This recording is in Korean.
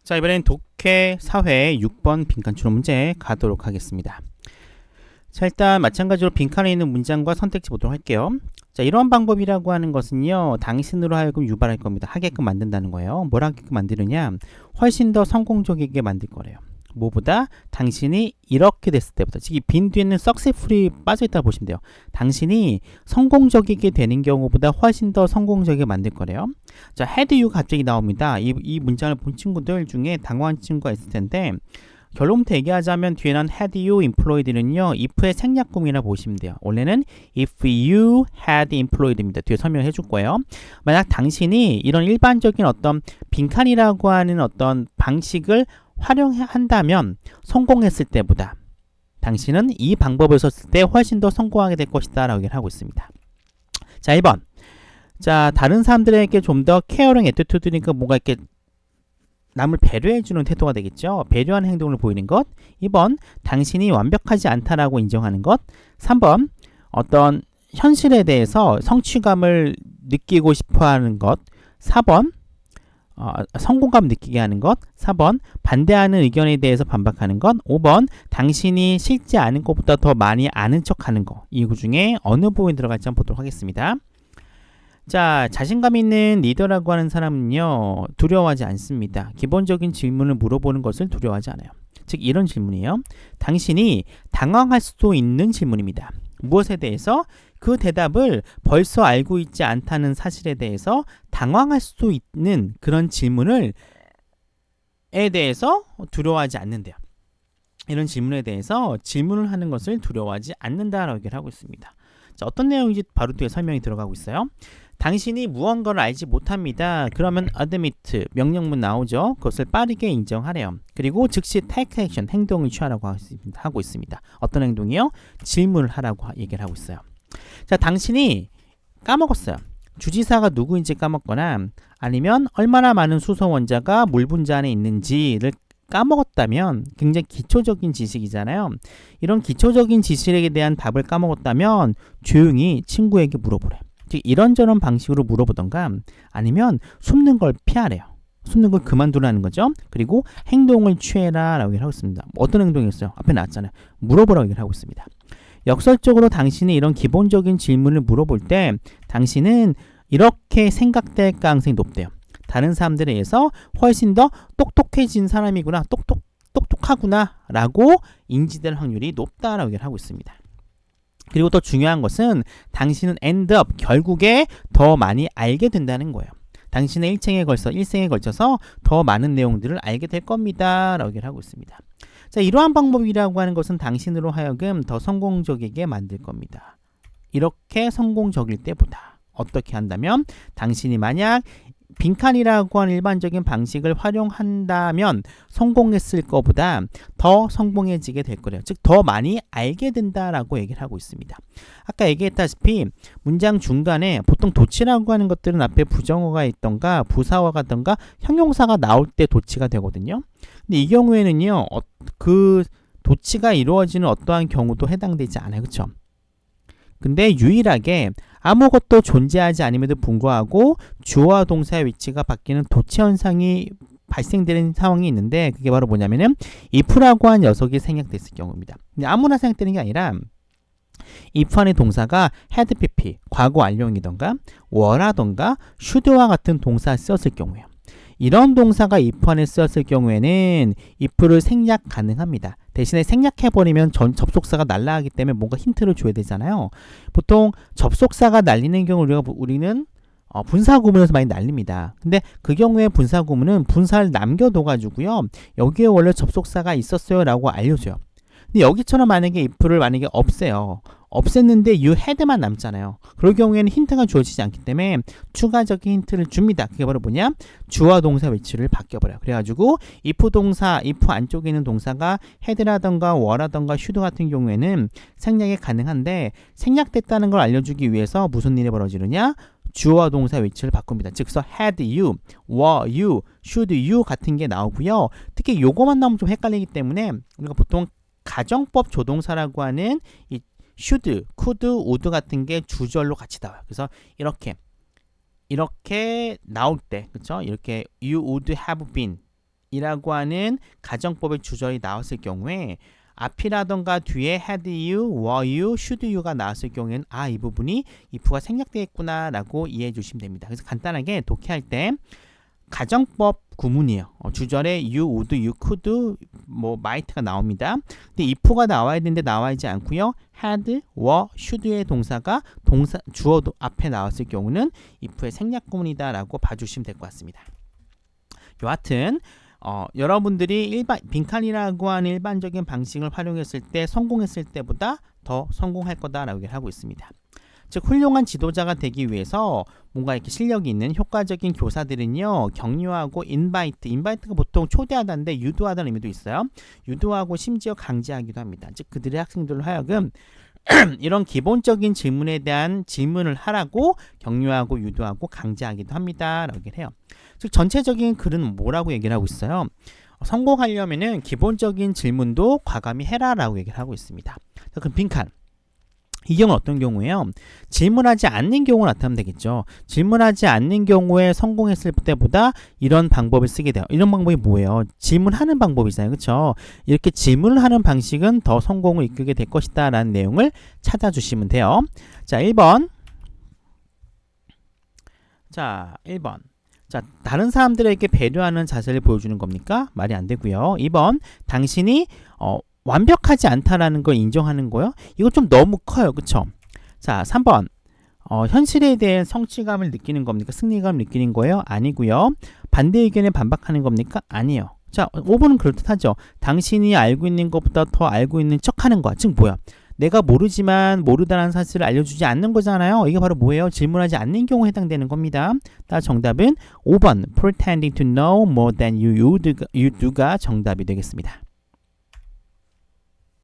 자, 이번엔 독해 사회 6번 빈칸 추론 문제 가도록 하겠습니다. 자, 일단 마찬가지로 빈칸에 있는 문장과 선택지 보도록 할게요. 자, 이러한 방법이라고 하는 것은요, 당신으로 하여금 유발할 겁니다. 하게끔 만든다는 거예요. 뭘 하게끔 만드느냐? 훨씬 더 성공적이게 만들 거래요. 뭐보다 당신이 이렇게 됐을 때보다, 즉 이 빈 뒤에는 successfully 빠져있다고 보시면 돼요. 당신이 성공적이게 되는 경우보다 훨씬 더 성공적이게 만들 거래요. 자, had you 갑자기 나옵니다. 이 문장을 본 친구들 중에 당황한 친구가 있을 텐데, 결론부터 얘기하자면 뒤에는 had you employed는요, if의 생략구문이라 보시면 돼요. 원래는 if you had employed입니다. 뒤에 설명해 줄 거예요. 만약 당신이 이런 일반적인 어떤 빈칸이라고 하는 어떤 방식을 활용한다면 성공했을 때보다 당신은 이 방법을 썼을 때 훨씬 더 성공하게 될 것이다 라고 얘기를 하고 있습니다. 자, 1번. 자, 다른 사람들에게 좀 더 케어링 애티튜드니까 뭔가 이렇게 남을 배려해주는 태도가 되겠죠. 배려하는 행동을 보이는 것. 2번, 당신이 완벽하지 않다라고 인정하는 것. 3번, 어떤 현실에 대해서 성취감을 느끼고 싶어하는 것. 4번, 성공감 느끼게 하는 것. 4번, 반대하는 의견에 대해서 반박하는 것. 5번, 당신이 싫지 않은 것보다 더 많이 아는 척하는 것. 이 중에 어느 부분이 들어갈지 한번 보도록 하겠습니다. 자, 자신감 있는 리더라고 하는 사람은요, 두려워하지 않습니다. 기본적인 질문을 물어보는 것을 두려워하지 않아요. 즉, 이런 질문이에요. 당신이 당황할 수도 있는 질문입니다. 무엇에 대해서? 그 대답을 벌써 알고 있지 않다는 사실에 대해서 당황할 수도 있는 그런 질문을 에 대해서 두려워하지 않는데요. 이런 질문에 대해서 질문을 하는 것을 두려워하지 않는다라고 얘기를 하고 있습니다. 자, 어떤 내용인지 바로 뒤에 설명이 들어가고 있어요. 당신이 무언가를 알지 못합니다. 그러면 admit, 명령문 나오죠. 그것을 빠르게 인정하래요. 그리고 즉시 take action, 행동을 취하라고 하고 있습니다. 어떤 행동이요? 질문을 하라고 얘기를 하고 있어요. 자, 당신이 까먹었어요. 주지사가 누구인지 까먹거나 아니면 얼마나 많은 수소 원자가 물 분자 안에 있는지를 까먹었다면 굉장히 기초적인 지식이잖아요. 이런 기초적인 지식에 대한 답을 까먹었다면 조용히 친구에게 물어보래. 즉 이런저런 방식으로 물어보던가 아니면 숨는 걸 피하래요. 숨는 걸 그만두라는 거죠. 그리고 행동을 취해라 라고 얘기를 하고 있습니다. 어떤 행동이었어요? 앞에 나왔잖아요. 물어보라고 얘기를 하고 있습니다. 역설적으로 당신이 이런 기본적인 질문을 물어볼 때 당신은 이렇게 생각될 가능성이 높대요. 다른 사람들에 의해서 훨씬 더 똑똑해진 사람이구나, 똑똑하구나 라고 인지될 확률이 높다라고 얘기를 하고 있습니다. 그리고 더 중요한 것은 당신은 end up, 결국에 더 많이 알게 된다는 거예요. 당신의 일생에 걸쳐서 더 많은 내용들을 알게 될 겁니다 라고 얘기를 하고 있습니다. 자, 이러한 방법이라고 하는 것은 당신으로 하여금 더 성공적이게 만들 겁니다. 이렇게 성공적일 때보다 어떻게 한다면 당신이 만약 빈칸이라고 하는 일반적인 방식을 활용한다면 성공했을 것보다 더 성공해지게 될 거래요. 즉 더 많이 알게 된다라고 얘기를 하고 있습니다. 아까 얘기했다시피 문장 중간에 보통 도치라고 하는 것들은 앞에 부정어가 있던가 부사어가 있던가 형용사가 나올 때 도치가 되거든요. 근데 이 경우에는요, 그 도치가 이루어지는 어떠한 경우도 해당되지 않아요. 그렇죠? 근데 유일하게 아무것도 존재하지 않음에도 불구하고 주어와 동사의 위치가 바뀌는 도치 현상이 발생되는 상황이 있는데 그게 바로 뭐냐면은 if라고 한 녀석이 생략됐을 경우입니다. 근데 아무나 생략되는 게 아니라 if 안의 동사가 had pp, 과거 완료형이던가 were라던가 should와 같은 동사를 썼을 경우에요. 이런 동사가 if 안에 쓰였을 경우에는 if를 생략 가능합니다. 대신에 생략해버리면 접속사가 날아가기 때문에 뭔가 힌트를 줘야 되잖아요. 보통 접속사가 날리는 경우 우리는 분사구문에서 많이 날립니다. 근데 그 경우에 분사구문은 분사를 남겨둬가지고요. 여기에 원래 접속사가 있었어요 라고 알려줘요. 근데 여기처럼 만약에 if를 없애요. 없앴는데 you had만 남잖아요. 그럴 경우에는 힌트가 주어지지 않기 때문에 추가적인 힌트를 줍니다. 그게 바로 뭐냐? 주어 동사 위치를 바뀌어버려요. 그래가지고 if 안쪽에 있는 동사가 had라던가 were라던가 should 같은 경우에는 생략이 가능한데 생략됐다는 걸 알려주기 위해서 무슨 일이 벌어지느냐? 주어 동사 위치를 바꿉니다. 즉 had you, were you, should you 같은 게 나오고요. 특히 요거만 나오면 좀 헷갈리기 때문에 우리가 보통 가정법 조동사라고 하는 이 should, could, would 같은 게 주절로 같이 나와요. 그래서 이렇게 나올 때, 그렇죠? 이렇게 you would have been 이라고 하는 가정법의 주절이 나왔을 경우에 앞이라던가 뒤에 had you, were you, should you가 나왔을 경우에는 이 부분이 if가 생략되겠구나 라고 이해해 주시면 됩니다. 그래서 간단하게 독해할 때 가정법 구문이에요. 주절에 you, would, you could, might가 나옵니다. 근데 if가 나와야 되는데 나와있지 않고요. had, were, should의 동사가 주어 앞에 나왔을 경우는 if의 생략 구문이다 라고 봐주시면 될 것 같습니다. 여하튼 여러분들이 빈칸이라고 하는 일반적인 방식을 활용했을 때 성공했을 때보다 더 성공할 거다라고 얘기를 하고 있습니다. 즉 훌륭한 지도자가 되기 위해서 뭔가 이렇게 실력이 있는 효과적인 교사들은요 격려하고 인바이트가 보통 초대하다인데 유도하다는 의미도 있어요. 유도하고 심지어 강제하기도 합니다. 즉 그들의 학생들로 하여금 이런 기본적인 질문에 대한 질문을 하라고 격려하고 유도하고 강제하기도 합니다 라고 얘기를 해요. 즉 전체적인 글은 뭐라고 얘기를 하고 있어요? 성공하려면은 기본적인 질문도 과감히 해라 라고 얘기를 하고 있습니다. 자, 그럼 빈칸 이 경우는 어떤 경우예요? 질문하지 않는 경우가 나타나면 되겠죠. 질문하지 않는 경우에 성공했을 때보다 이런 방법을 쓰게 돼요. 이런 방법이 뭐예요? 질문하는 방법이잖아요. 그렇죠? 이렇게 질문을 하는 방식은 더 성공을 이끌게 될 것이다 라는 내용을 찾아주시면 돼요. 자, 1번. 자, 1번. 자, 다른 사람들에게 배려하는 자세를 보여주는 겁니까? 말이 안 되고요. 2번. 당신이 완벽하지 않다라는 걸 인정하는 거요. 이거 좀 너무 커요. 그쵸? 자, 3번. 현실에 대한 성취감을 느끼는 겁니까? 승리감을 느끼는 거예요? 아니고요. 반대 의견에 반박하는 겁니까? 아니에요. 자, 5번은 그럴듯하죠. 당신이 알고 있는 것보다 더 알고 있는 척하는 거. 즉 뭐야? 내가 모르지만 모르다라는 사실을 알려주지 않는 거잖아요. 이게 바로 뭐예요? 질문하지 않는 경우에 해당되는 겁니다. 따라서 정답은 5번 pretending to know more than you do가 정답이 되겠습니다.